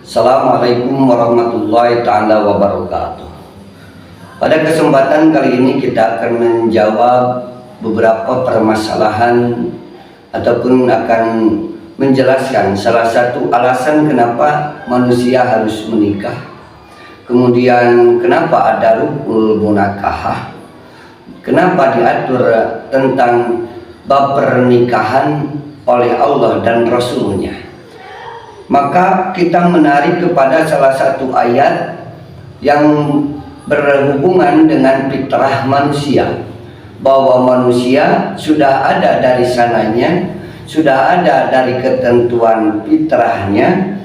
Assalamualaikum warahmatullahi ta'ala wabarakatuh. Pada kesempatan kali ini kita akan menjawab beberapa permasalahan ataupun akan menjelaskan salah satu alasan kenapa manusia harus menikah. Kemudian kenapa ada rukul munakahah, kenapa diatur tentang bab pernikahan oleh Allah dan Rasulnya. Maka kita menarik kepada salah satu ayat yang berhubungan dengan fitrah manusia, bahwa manusia sudah ada dari sananya, sudah ada dari ketentuan fitrahnya.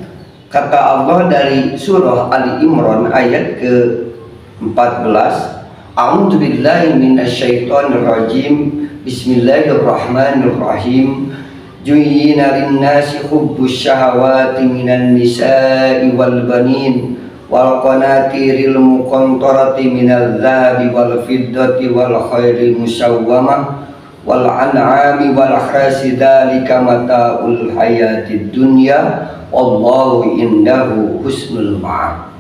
Kata Allah dari surah Ali Imran ayat ke-14, A'udzu billahi minasyaitonir rajim. Bismillahirrahmanirrahim. Juyyina lin-nasi hubbus syahawati minan nisa'i wal banin wal qanatiril muqantarati minadh dhahabi wal fiddati wal khairil musawwamah wal an'ami wal harsi dzalika mata'ul hayatid dunya wallahu indahu husnul ma'ab.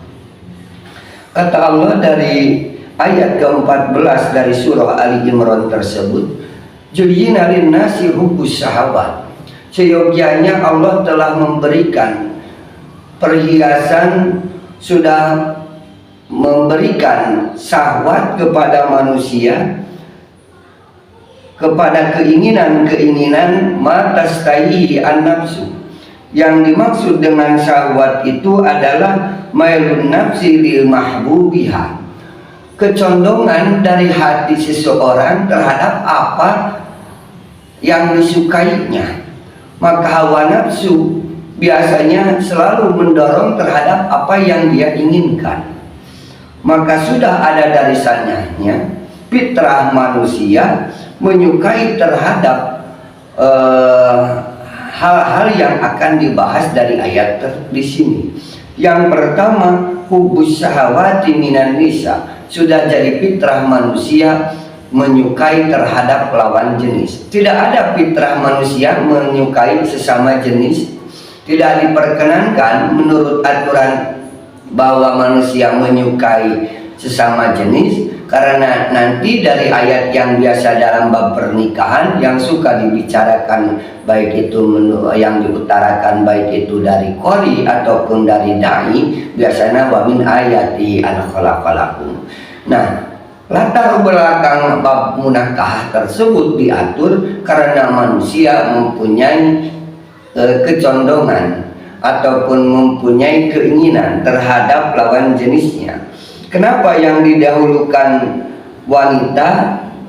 Kata Allah dari ayat ke-14 dari surah Ali Imran tersebut, Juyyina lin-nasi hubbus syahawat. Seyogianya Allah telah memberikan perhiasan, sudah memberikan syahwat kepada manusia, kepada keinginan-keinginan matastahi an-nafsu. Yang dimaksud dengan syahwat itu adalah mailun nafsi lil mahbubiha, kecondongan dari hati seseorang terhadap apa yang disukainya. Maka hawa nafsu biasanya selalu mendorong terhadap apa yang dia inginkan. Maka sudah ada dari sananya fitrah manusia menyukai terhadap hal-hal yang akan dibahas dari ayat di sini. Yang pertama, hubbus syahawati minan nisa. Sudah jadi fitrah manusia menyukai terhadap lawan jenis. Tidak ada fitrah manusia menyukai sesama jenis. Tidak diperkenankan menurut aturan bahwa manusia menyukai sesama jenis, karena nanti dari ayat yang biasa dalam bab pernikahan yang suka dibicarakan, baik itu yang diutarakan baik itu dari qori ataupun dari dai, biasanya wa min ayati an khalaqalakum. Nah, latar belakang bab munakah tersebut diatur karena manusia mempunyai kecondongan ataupun mempunyai keinginan terhadap lawan jenisnya. Kenapa yang didahulukan wanita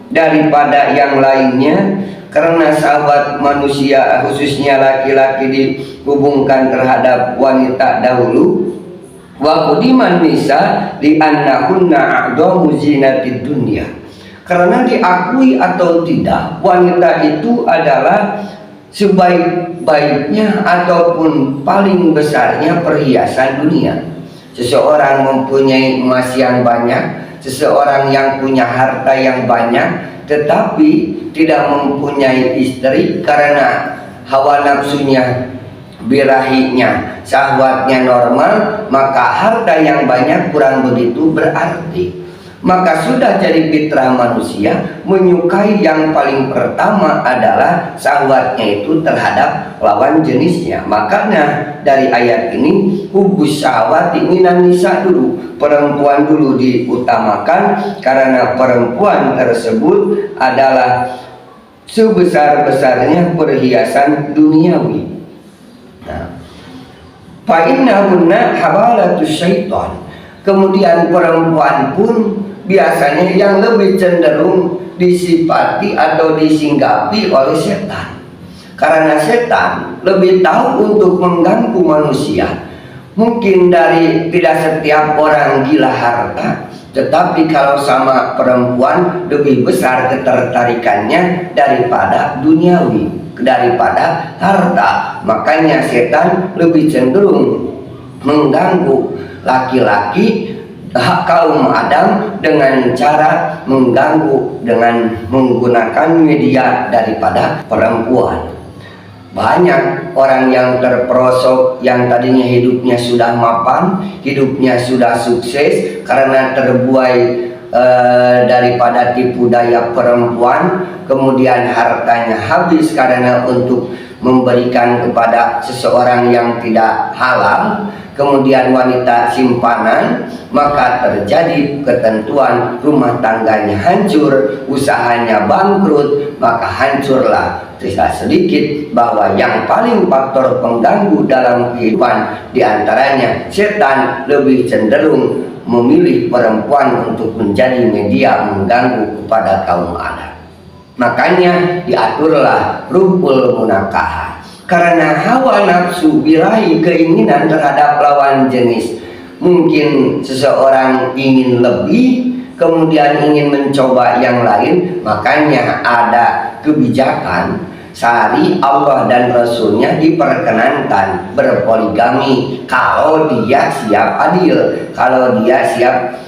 daripada yang lainnya? Karena sahabat manusia khususnya laki-laki dihubungkan terhadap wanita dahulu. Wa qudiman nisa li annahunna a'dhamu zinatid dunya. Karena diakui atau tidak, wanita itu adalah sebaik-baiknya ataupun paling besarnya perhiasan dunia. Seseorang mempunyai emas yang banyak, seseorang yang punya harta yang banyak, tetapi tidak mempunyai istri karena hawa nafsunya, birahinya, syahwatnya normal, maka harta yang banyak kurang begitu berarti. Maka sudah jadi fitrah manusia menyukai yang paling pertama adalah syahwatnya itu terhadap lawan jenisnya. Makanya dari ayat ini hubbus syahwati minan nisa dulu, perempuan dulu diutamakan karena perempuan tersebut adalah sebesar-besarnya perhiasan duniawi. Fa'innahunna habalatus syaitan. Kemudian perempuan pun biasanya yang lebih cenderung disifati atau disinggapi oleh setan. Karena setan lebih tahu untuk mengganggu manusia. Mungkin dari tidak setiap orang gila harta, tetapi kalau sama perempuan lebih besar ketertarikannya daripada duniawi, daripada harta. Makanya setan lebih cenderung mengganggu laki-laki, kaum Adam, dengan cara mengganggu dengan menggunakan media daripada perempuan. Banyak orang yang terperosok, yang tadinya hidupnya sudah mapan, hidupnya sudah sukses karena terbuai daripada tipu daya perempuan, kemudian hartanya habis karena untuk memberikan kepada seseorang yang tidak halal, kemudian wanita simpanan, maka terjadi ketentuan rumah tangganya hancur, usahanya bangkrut, maka hancurlah. Tidak sedikit bahwa yang paling faktor pengganggu dalam kehidupan diantaranya setan lebih cenderung memilih perempuan untuk menjadi media mengganggu kepada kaum Adam. Makanya diaturlah rukul munakahah, karena hawa nafsu birahi, keinginan terhadap lawan jenis. Mungkin seseorang ingin lebih, kemudian ingin mencoba yang lain, makanya ada kebijakan syari Allah dan Rasulnya diperkenankan berpoligami kalau dia siap adil, kalau dia siap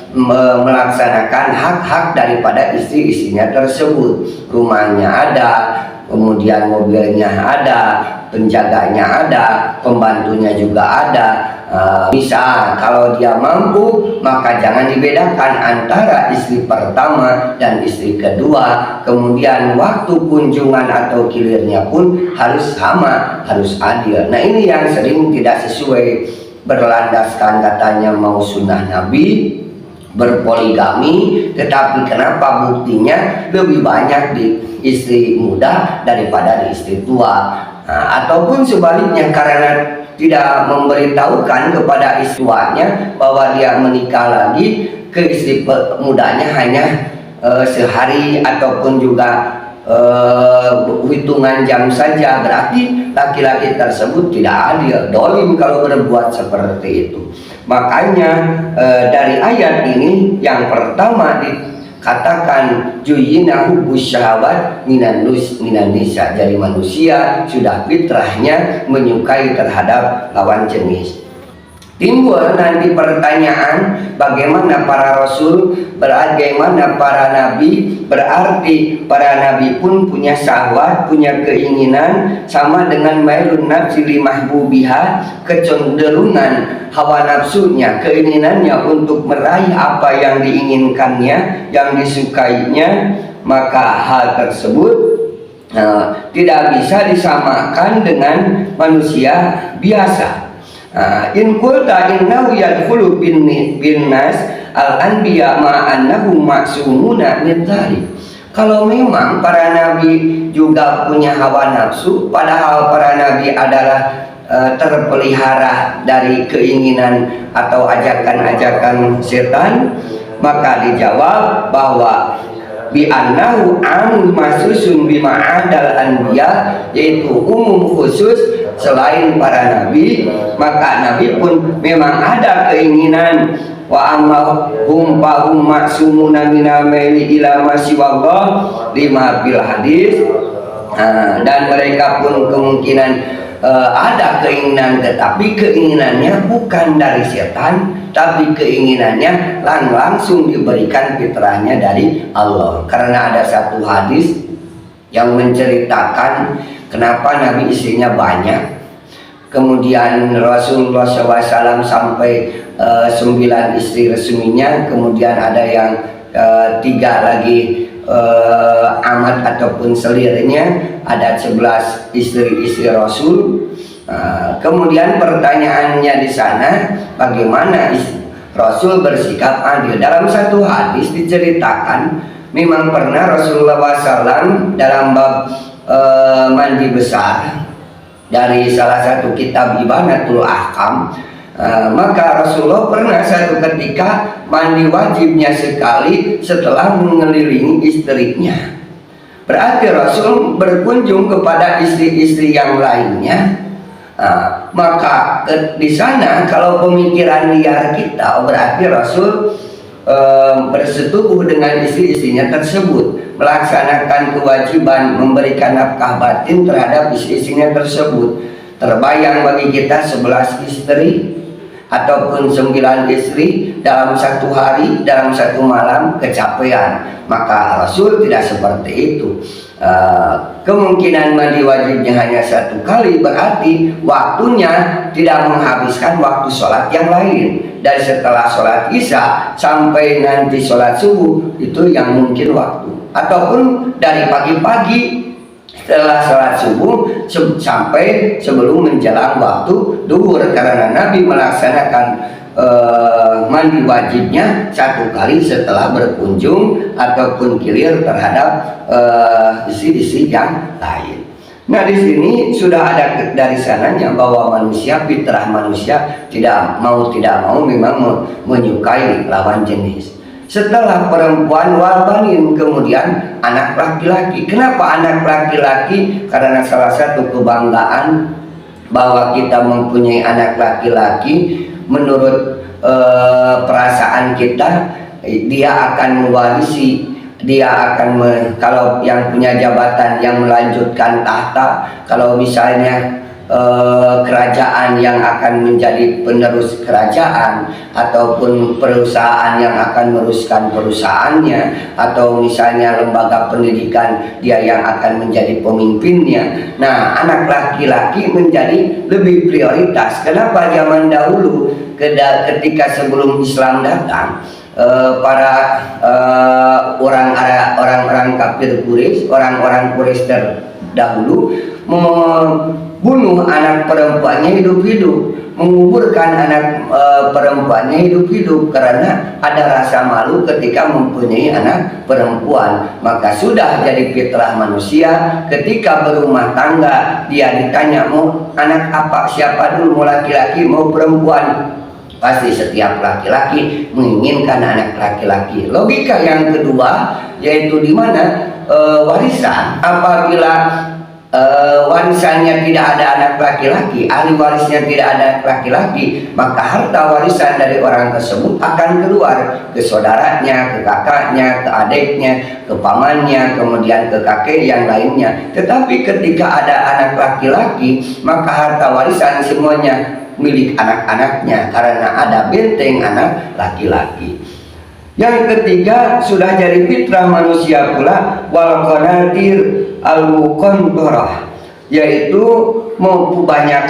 melaksanakan hak-hak daripada istri-istrinya tersebut. Rumahnya ada, kemudian mobilnya ada, penjaganya ada, pembantunya juga ada. Bisa kalau dia mampu, maka jangan dibedakan antara istri pertama dan istri kedua. Kemudian waktu kunjungan atau kilirnya pun harus sama, harus adil. Nah, ini yang sering tidak sesuai, berlandaskan katanya mau sunnah Nabi, berpoligami, tetapi kenapa buktinya lebih banyak di istri muda daripada di istri tua. Ataupun sebaliknya, karena tidak memberitahukan kepada istrinya bahwa dia menikah lagi, ke istri mudanya hanya sehari ataupun juga hitungan jam saja, berarti laki-laki tersebut tidak adil, dolim kalau berbuat seperti itu. Makanya dari ayat ini yang pertama dikatakan juyina hubbus syahawat minan nisa, jadi manusia sudah fitrahnya menyukai terhadap lawan jenis. Timbul nanti pertanyaan, bagaimana para rasul, bagaimana para nabi? Berarti para nabi pun punya syahwat, punya keinginan, sama dengan mailun nafsi limahbubiha, kecenderungan hawa nafsunya, keinginannya untuk meraih apa yang diinginkannya, yang disukainya. Maka hal tersebut tidak bisa disamakan dengan manusia biasa. In qulta innahu yadkhulu bin nas al-anbiya ma'annahu ma'sumuna min dzalik. Kalau memang para nabi juga punya hawa nafsu, padahal para nabi adalah terpelihara dari keinginan atau ajakan-ajakan setan, maka dijawab bahwa bi annahu amun masusun bima adal anbiya, yaitu umum khusus selain para nabi. Maka nabi pun memang ada keinginan, wa amma hum fahum maksumuna minamaili ila masiwallah lima bil hadis. Dan mereka pun kemungkinan ada keinginan, tetapi keinginannya bukan dari setan, tapi keinginannya langsung diberikan fitrahnya dari Allah. Karena ada satu hadis yang menceritakan kenapa Nabi istrinya banyak, kemudian Rasulullah SAW sampai 9 istri resminya, kemudian ada yang 3 lagi amat ataupun selirnya, ada 11 istri-istri Rasul. Kemudian pertanyaannya di sana, bagaimana Rasul bersikap adil? Dalam satu hadis diceritakan, memang pernah Rasulullah SAW dalam bab mandi besar dari salah satu kitab Ibanatul Ahkam, maka Rasulullah pernah satu ketika mandi wajibnya sekali setelah mengelilingi istrinya. Berarti Rasul berkunjung kepada istri-istri yang lainnya. Maka di sana kalau pemikiran liar kita, berarti Rasul bersetubuh dengan istri-istrinya tersebut, melaksanakan kewajiban memberikan nafkah batin terhadap istri-istrinya tersebut. Terbayang bagi kita 11 istri, ataupun 9 istri dalam satu hari, dalam satu malam kecapean. Maka Rasul tidak seperti itu. Kemungkinan mandi wajibnya hanya 1 kali, berarti waktunya tidak menghabiskan waktu sholat yang lain. Dari setelah sholat isya sampai nanti sholat subuh itu yang mungkin waktu, ataupun dari pagi-pagi setelah sholat subuh sampai sebelum menjelang waktu duhur, karena Nabi melaksanakan mandi wajibnya 1 kali setelah berkunjung ataupun kilir terhadap isi-isi yang lain. Nah, di sini sudah ada dari sananya bahwa manusia, fitrah manusia tidak mau memang menyukai lawan jenis. Setelah perempuan wal banin, kemudian anak laki-laki. Kenapa anak laki-laki? Karena salah satu kebanggaan bahwa kita mempunyai anak laki-laki, menurut perasaan kita dia akan mewarisi, dia akan kalau yang punya jabatan yang melanjutkan tahta, kalau misalnya kerajaan yang akan menjadi penerus kerajaan, ataupun perusahaan yang akan meneruskan perusahaannya, atau misalnya lembaga pendidikan dia yang akan menjadi pemimpinnya. Nah, anak laki-laki menjadi lebih prioritas. Kenapa zaman dahulu ketika sebelum Islam datang, para orang-orang kafir Quraisy, orang-orang Quraisy terdahulu membunuh anak perempuannya hidup-hidup, menguburkan anak perempuannya hidup-hidup karena ada rasa malu ketika mempunyai anak perempuan. Maka sudah jadi fitrah manusia, ketika berumah tangga dia ditanya mau anak apa, siapa dulu, mau laki-laki mau perempuan, pasti setiap laki-laki menginginkan anak laki-laki. Logika yang kedua yaitu di mana warisan. Apabila warisannya tidak ada anak laki-laki, ahli warisnya tidak ada anak laki-laki, maka harta warisan dari orang tersebut akan keluar ke saudaranya, ke kakaknya, ke adiknya, ke pamannya, kemudian ke kakek yang lainnya. Tetapi ketika ada anak laki-laki, maka harta warisan semuanya milik anak-anaknya karena ada benteng anak laki-laki. Yang ketiga sudah jadi fitrah manusia pula, wal qanatir al muqantarah, yaitu mau banyak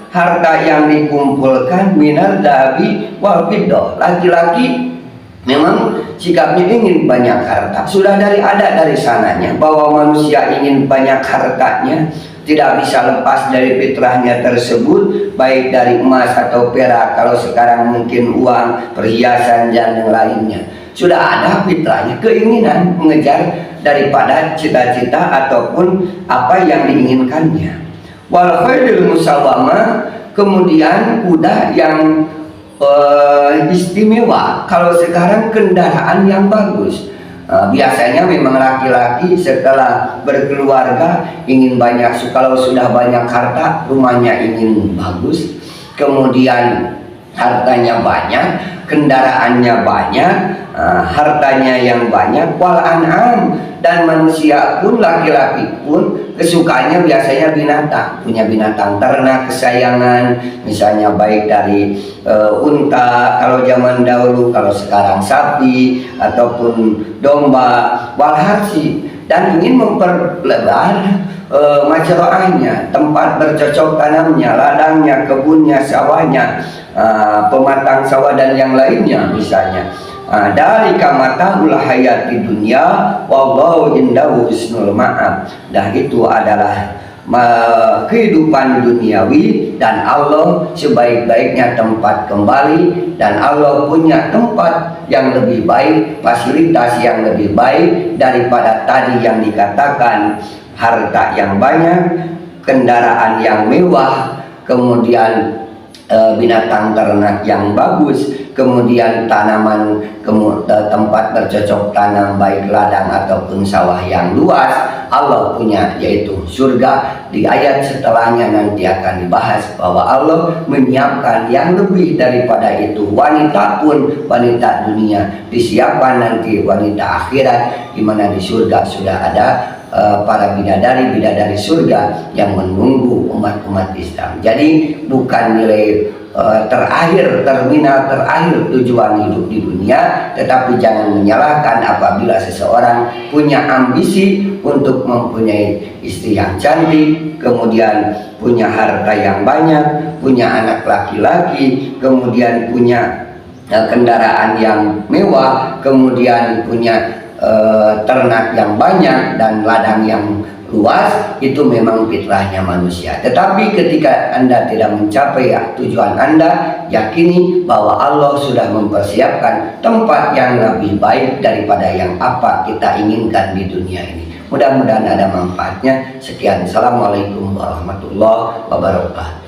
harta yang dikumpulkan minal dhahabi wal fiddah. Laki-laki memang sikapnya ingin banyak harta, sudah ada dari sananya bahwa manusia ingin banyak hartanya, tidak bisa lepas dari fitrahnya tersebut, baik dari emas atau perak, kalau sekarang mungkin uang, perhiasan dan yang lainnya. Sudah ada fitrahnya, keinginan mengejar daripada cita-cita ataupun apa yang diinginkannya. Wal khairil musawwamah, kemudian kuda yang istimewa. Kalau sekarang kendaraan yang bagus. Biasanya memang laki-laki setelah berkeluarga ingin banyak, kalau sudah banyak harta, rumahnya ingin bagus, kemudian hartanya banyak, kendaraannya banyak, hartanya yang banyak, wal an'am, dan manusia pun, laki-laki pun kesukaannya biasanya binatang, punya binatang ternak kesayangan, misalnya baik dari unta kalau zaman dahulu, kalau sekarang sapi ataupun domba, wal harsi, dan ingin memperlebar mazra'ahnya, tempat bercocok tanamnya, ladangnya, kebunnya, sawahnya, pematang sawah dan yang lainnya misalnya. Dari kamatahul hayati dunia wallahu indahu husnul ma'ab. Dan itu adalah kehidupan duniawi, dan Allah sebaik-baiknya tempat kembali, dan Allah punya tempat yang lebih baik, fasilitas yang lebih baik daripada tadi yang dikatakan harta yang banyak, kendaraan yang mewah, kemudian binatang ternak yang bagus, kemudian tanaman, tempat bercocok tanam baik ladang ataupun sawah yang luas. Allah punya, yaitu surga. Di ayat setelahnya nanti akan dibahas bahwa Allah menyiapkan yang lebih daripada itu. Wanita pun, wanita dunia disiapkan nanti wanita akhirat, di mana di surga sudah ada para bidadari surga yang menunggu umat-umat Islam. Jadi bukan nilai terminal terakhir tujuan hidup di dunia. Tetapi jangan menyalahkan apabila seseorang punya ambisi untuk mempunyai istri yang cantik, kemudian punya harta yang banyak, punya anak laki-laki, kemudian punya kendaraan yang mewah, kemudian punya ternak yang banyak dan ladang yang luas. Itu memang fitrahnya manusia. Tetapi ketika Anda tidak mencapai tujuan Anda, yakini bahwa Allah sudah mempersiapkan tempat yang lebih baik daripada yang apa kita inginkan di dunia ini. Mudah-mudahan ada manfaatnya. Sekian, assalamualaikum warahmatullahi wabarakatuh.